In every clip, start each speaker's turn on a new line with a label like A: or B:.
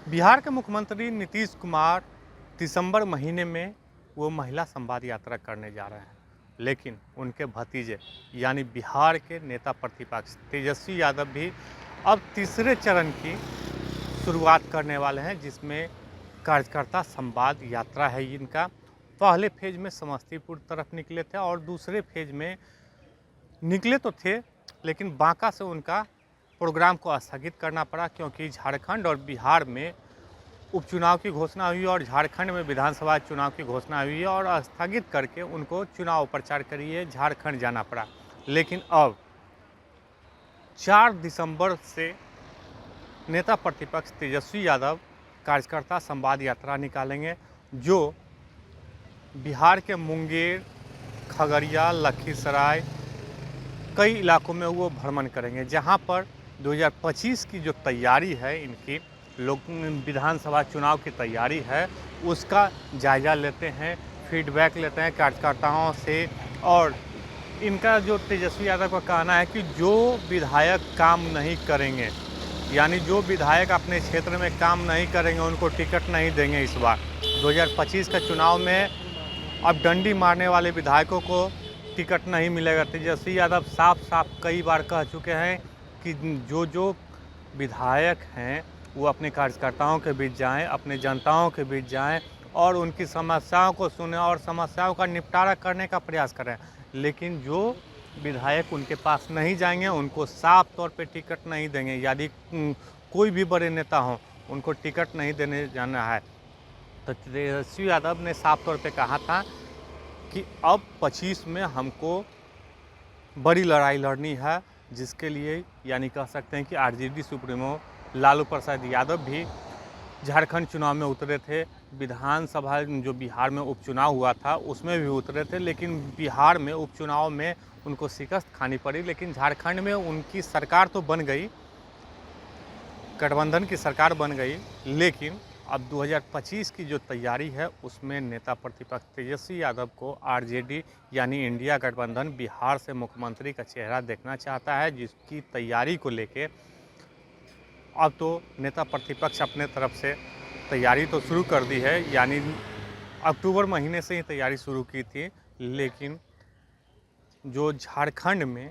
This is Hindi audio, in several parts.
A: बिहार के मुख्यमंत्री नीतीश कुमार दिसंबर महीने में वो महिला संवाद यात्रा करने जा रहे हैं, लेकिन उनके भतीजे यानी बिहार के नेता प्रतिपक्ष तेजस्वी यादव भी अब तीसरे चरण की शुरुआत करने वाले हैं, जिसमें कार्यकर्ता संवाद यात्रा है इनका। पहले फेज में समस्तीपुर तरफ निकले थे और दूसरे फेज में निकले तो थे, लेकिन बांका से उनका प्रोग्राम को स्थगित करना पड़ा, क्योंकि झारखंड और बिहार में उपचुनाव की घोषणा हुई और झारखंड में विधानसभा चुनाव की घोषणा हुई है और स्थगित करके उनको चुनाव प्रचार के लिए झारखंड जाना पड़ा। लेकिन अब 4 दिसंबर से नेता प्रतिपक्ष तेजस्वी यादव कार्यकर्ता संवाद यात्रा निकालेंगे, जो बिहार के मुंगेर, खगड़िया, लखीसराय कई इलाकों में वो भ्रमण करेंगे, जहां पर 2025 की जो तैयारी है, इनकी लोक विधानसभा चुनाव की तैयारी है, उसका जायज़ा लेते हैं, फीडबैक लेते हैं कार्यकर्ताओं से। और इनका जो तेजस्वी यादव का कहना है कि जो विधायक काम नहीं करेंगे, यानी जो विधायक अपने क्षेत्र में काम नहीं करेंगे, उनको टिकट नहीं देंगे। इस बार 2025 का चुनाव में अब डंडी मारने वाले विधायकों को टिकट नहीं मिलेगा। तेजस्वी यादव साफ साफ कई बार कह चुके हैं कि जो विधायक हैं वो अपने कार्यकर्ताओं के बीच जाएं, अपने जनताओं के बीच जाएं और उनकी समस्याओं को सुनें और समस्याओं का निपटारा करने का प्रयास करें। लेकिन जो विधायक उनके पास नहीं जाएंगे, उनको साफ तौर पे टिकट नहीं देंगे। यदि कोई भी बड़े नेता हों, उनको टिकट नहीं देने जाना है। तो तेजस्वी यादव ने साफ तौर पे कहा था कि अब 25 में हमको बड़ी लड़ाई लड़नी है, जिसके लिए यानी कह सकते हैं कि आरजेडी सुप्रीमो लालू प्रसाद यादव भी झारखंड चुनाव में उतरे थे। विधानसभा जो बिहार में उपचुनाव हुआ था उसमें भी उतरे थे, लेकिन बिहार में उपचुनाव में उनको शिकस्त खानी पड़ी। लेकिन झारखंड में उनकी सरकार तो बन गई, गठबंधन की सरकार बन गई, लेकिन अब 2025 की जो तैयारी है उसमें नेता प्रतिपक्ष तेजस्वी यादव को आरजेडी यानी इंडिया गठबंधन बिहार से मुख्यमंत्री का चेहरा देखना चाहता है, जिसकी तैयारी को लेके अब तो नेता प्रतिपक्ष अपने तरफ से तैयारी तो शुरू कर दी है, यानी अक्टूबर महीने से ही तैयारी शुरू की थी। लेकिन जो झारखंड में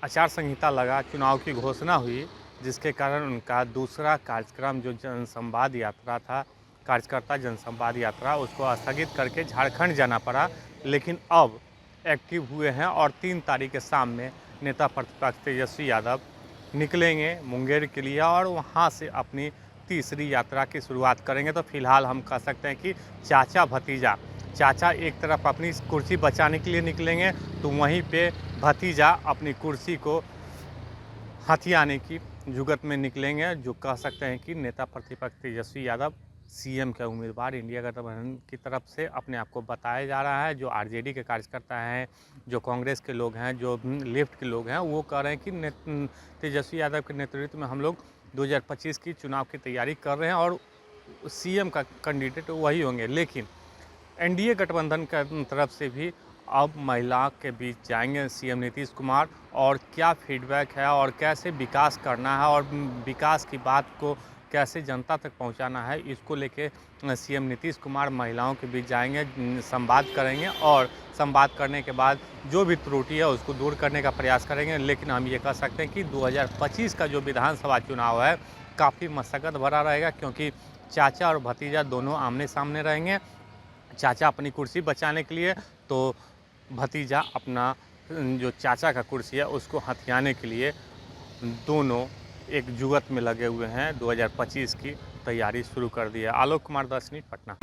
A: आचार संहिता लगा, चुनाव की घोषणा हुई, जिसके कारण उनका दूसरा कार्यक्रम जो जनसंवाद यात्रा था, कार्यकर्ता जनसंवाद यात्रा, उसको स्थगित करके झारखंड जाना पड़ा। लेकिन अब एक्टिव हुए हैं और 3 तारीख के शाम में नेता प्रतिपक्ष तेजस्वी यादव निकलेंगे मुंगेर के लिए और वहां से अपनी तीसरी यात्रा की शुरुआत करेंगे। तो फिलहाल हम कह सकते हैं कि चाचा भतीजा, चाचा एक तरफ अपनी कुर्सी बचाने के लिए निकलेंगे, तो वहीं पे भतीजा अपनी कुर्सी को हथियाने की जुगत में निकलेंगे। जो कह सकते हैं कि नेता प्रतिपक्ष तेजस्वी यादव सीएम के उम्मीदवार इंडिया गठबंधन की तरफ से अपने आप को बताया जा रहा है। जो आरजेडी के कार्यकर्ता हैं, जो कांग्रेस के लोग हैं, जो लेफ्ट के लोग हैं, वो कह रहे हैं कि तेजस्वी यादव के नेतृत्व में हम लोग 2025 की चुनाव की तैयारी कर रहे हैं और सीएम का कैंडिडेट वही होंगे। लेकिन एनडीए गठबंधन की तरफ से भी अब महिला के बीच जाएंगे सीएम नीतीश कुमार, और क्या फीडबैक है और कैसे विकास करना है और विकास की बात को कैसे जनता तक पहुंचाना है, इसको लेके सीएम नीतीश कुमार महिलाओं के बीच जाएंगे, संवाद करेंगे और संवाद करने के बाद जो भी त्रुटि है उसको दूर करने का प्रयास करेंगे। लेकिन हम ये कह सकते हैं कि 2025 का जो विधानसभा चुनाव है काफ़ी मशक्क़त भरा रहेगा, क्योंकि चाचा और भतीजा दोनों आमने सामने रहेंगे। चाचा अपनी कुर्सी बचाने के लिए, तो भतीजा अपना जो चाचा का कुर्सी है उसको हथियाने के लिए दोनों एक जुगत में लगे हुए हैं। 2025 की तैयारी शुरू कर दी है। आलोक कुमार, 10 मिनट, पटना।